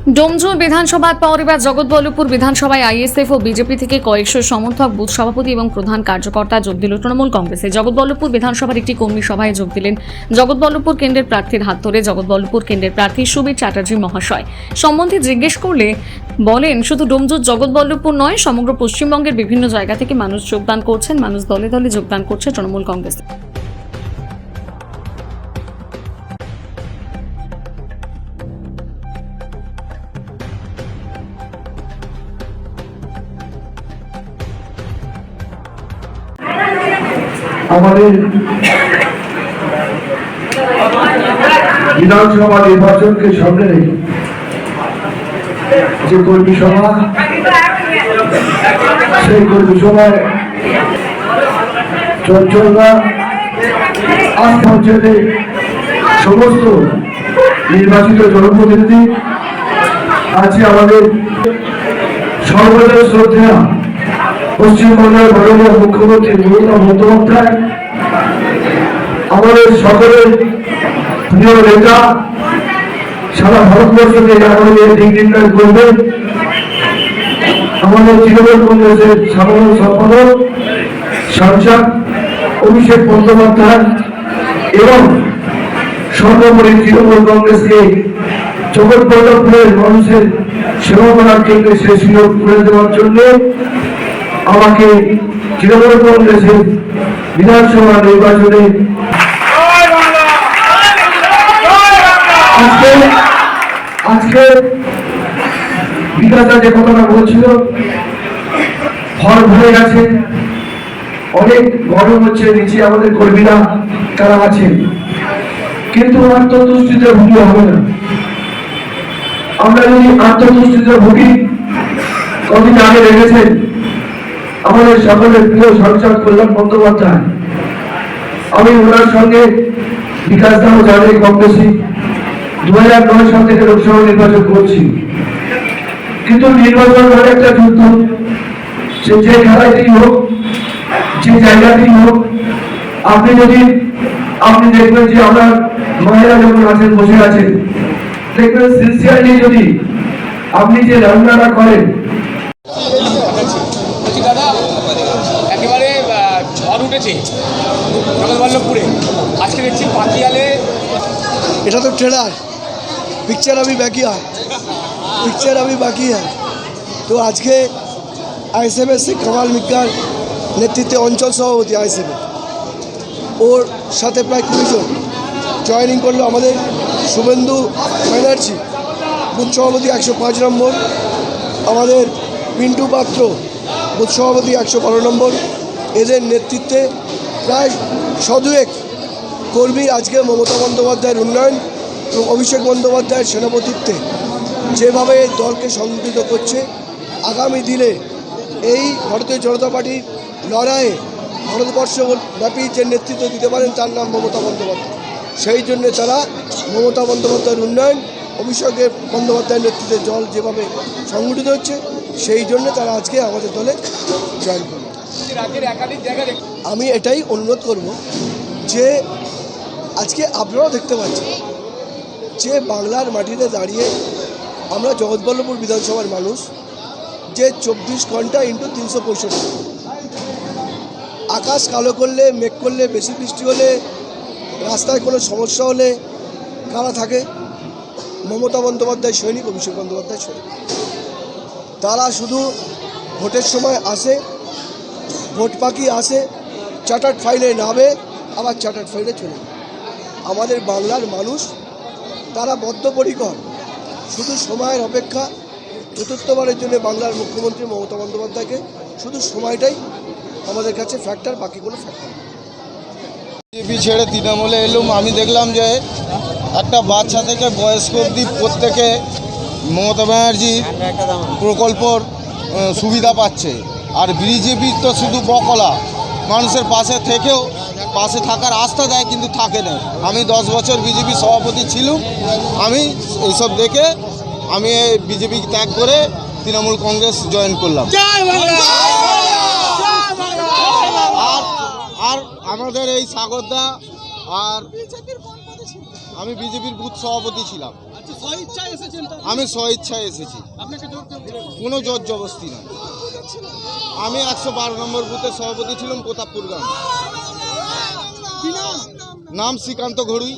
ডোমজুর বিধানসভার পর এবার জগৎবল্লভপুর বিধানসভায় আইএসএফ ও বিজেপি থেকে কয়েকশো সমর্থক বুথ সভাপতি এবং প্রধান কার্যকর্তা যোগ দিল তৃণমূল কংগ্রেসে। জগৎবল্লভপুর বিধানসভার একটি কর্মী সভায় যোগ দিলেন জগৎবল্লভপুর কেন্দ্রের প্রার্থীর হাত ধরে জগৎবল্লভপুর কেন্দ্রের প্রার্থী সুবীর চ্যাটার্জি মহাশয়। সম্বন্ধে জিজ্ঞেস করলে বলেন, শুধু ডোমজুর জগৎবল্লভপুর নয়, সমগ্র পশ্চিমবঙ্গের বিভিন্ন জায়গা থেকে মানুষ যোগদান করছেন, মানুষ দলে দলে যোগদান করছে তৃণমূল কংগ্রেস। আমাদের বিধানসভা নির্বাচনকে সামনে রেখে যে কর্মী সভা, সেই কর্মী সভায় চঞ্চলদা আস্থা অঞ্চলে সমস্ত নির্বাচিত জনপ্রতিনিধি আছে। আমাদের সর্বদা শ্রদ্ধা পশ্চিমবঙ্গের মাননীয় মুখ্যমন্ত্রী মমতা বন্দ্যোপাধ্যায়, আমাদের সকলের প্রিয় নেতা, সারা ভারতবর্ষকে আমাদের দিক নির্ণয় করবেন আমাদের তৃণমূল কংগ্রেসের সাধারণ সম্পাদক সাংসদ অভিষেক বন্দ্যোপাধ্যায়, এবং সর্বোপরি তৃণমূল কংগ্রেসকে জগৎবল্লভপুরের মানুষের সেবা করার জন্য সে সুযোগ করে দেওয়ার জন্য আমাকে তৃণমূল কংগ্রেসের বিধানসভা নির্বাচনে আজকে বিকাশা যে কথাটা বলছিল, ফল ভরে গেছে, অনেক গরম হচ্ছে নিচে আমাদের কর্মীরা তারা আছেন, কিন্তু আত্মতুষ্টিতে ভুগলে হবে না। আমরা যদি আত্মতুষ্টিতে ভুগি, কদিন আগে রেখেছেন আমাদের সকলের প্রিয় সাংসদ কল্যাণ বন্দ্যোপাধ্যায়, আমি ওনার সঙ্গে বিকাশ দাও জানে কংগ্রেসী 2009 সাল থেকে লোকসভা নির্বাচন করছি, কিন্তু নির্বাচন মানে একটা যুদ্ধ। সে যে খেলাতেই হোক, যে জায়গাতেই হোক, আপনি দেখবেন যে আমরা মহিলা যখন আছেন, বসে আছেন, দেখবেন সিনসিয়ারলি যদি আপনি যে রান্নাটা করেন, একেবারে ঝড় উঠেছে জগৎবল্লভপুরে। আজকে দেখছি পাতিয়ালে, এটা তো ট্রেলার, পিকচার अभी बाकी है। তো আজকে আইএসএফের সে কামাল মিক্কার নেতৃত্বে অঞ্চল সভাপতি আইএসএফ, ওর সাথে প্রায় 20 জন জয়েনিং করলো। আমাদের শুভেন্দু ব্যানার্জি বুথ সভাপতি 105 নম্বর, আমাদের পিন্টু পাত্র বুথ সভাপতি 112 নম্বর। এদের নেতৃত্বে প্রায় 102 কর্মী আজকে মমতা বন্দ্যোপাধ্যায়ের উন্নয়ন এবং অভিষেক বন্দ্যোপাধ্যায়ের সেনাপতিত্বে যেভাবে দলকে সংগঠিত করছে, আগামী দিনে এই ভারতীয় জনতা পার্টির লড়াইয়ে ভারতবর্ষব্যাপী যে নেতৃত্ব দিতে পারেন তার নাম মমতা বন্দ্যোপাধ্যায়। সেই জন্যে তারা মমতা বন্দ্যোপাধ্যায়ের উন্নয়ন, অভিষেক বন্দ্যোপাধ্যায়ের নেতৃত্বে দল যেভাবে সংগঠিত হচ্ছে, সেই জন্য তারা আজকে আমাদের দলে জয়েন করবে। আমি এটাই অনুরোধ করব যে আজকে আপনারাও দেখতে পাচ্ছেন যে বাংলার মাটিতে দাঁড়িয়ে আমরা জগৎবল্লভপুর বিধানসভার মানুষ, যে 24 ঘন্টা ইন্টু 365, আকাশ কালো করলে, মেঘ করলে, বেশি বৃষ্টি হলে, রাস্তায় কোনো সমস্যা হলে কারা থাকে? মমতা বন্দ্যোপাধ্যায় সৈনিক, অভিষেক বন্দ্যোপাধ্যায় সৈনিক। তারা শুধু ভোটের সময় আসে, ভোট পাখি আসে, চার্টার্ড ফাইলে নামে, আবার চার্টার্ড ফাইলে চলে। আমাদের বাংলার মানুষ তারা বদ্ধপরিকর, শুধু সময়ের অপেক্ষা। চতুর্থবারের জন্য বাংলার মুখ্যমন্ত্রী মমতা বন্দ্যোপাধ্যায়কে শুধু সময়টাই আমাদের কাছে ফ্যাক্টর, বাকি কোনো ফ্যাক্টর। বিজেপি ছেড়ে তৃণমূলে এলুম, আমি দেখলাম যে একটা বাচ্চা থেকে বয়স্ক অবধি প্রত্যেকে মমতা ব্যানার্জির প্রকল্পর সুবিধা পাচ্ছে। আর বিজেপি তো শুধু বকলা, মানুষের পাশে থেকেও পাশে থাকার আস্থা দেয়, কিন্তু থাকে না। আমি 10 বছর বিজেপি সভাপতি ছিলাম, আমি এইসব দেখে আমি বিজেপি ত্যাগ করে তৃণমূল কংগ্রেস জয়েন করলাম। আর আমাদের এই সাগরদা, আর আমি বিজেপির বুথ সভাপতি ছিলাম। আমি স্বইচ্ছায় এসেছি, কোনো জোর জবরদস্তি নয়। আমি 112 নম্বর বুথের সভাপতি ছিলাম প্রতাপপুর গ্রাম। নাম শ্রীকান্ত ঘড়ুই।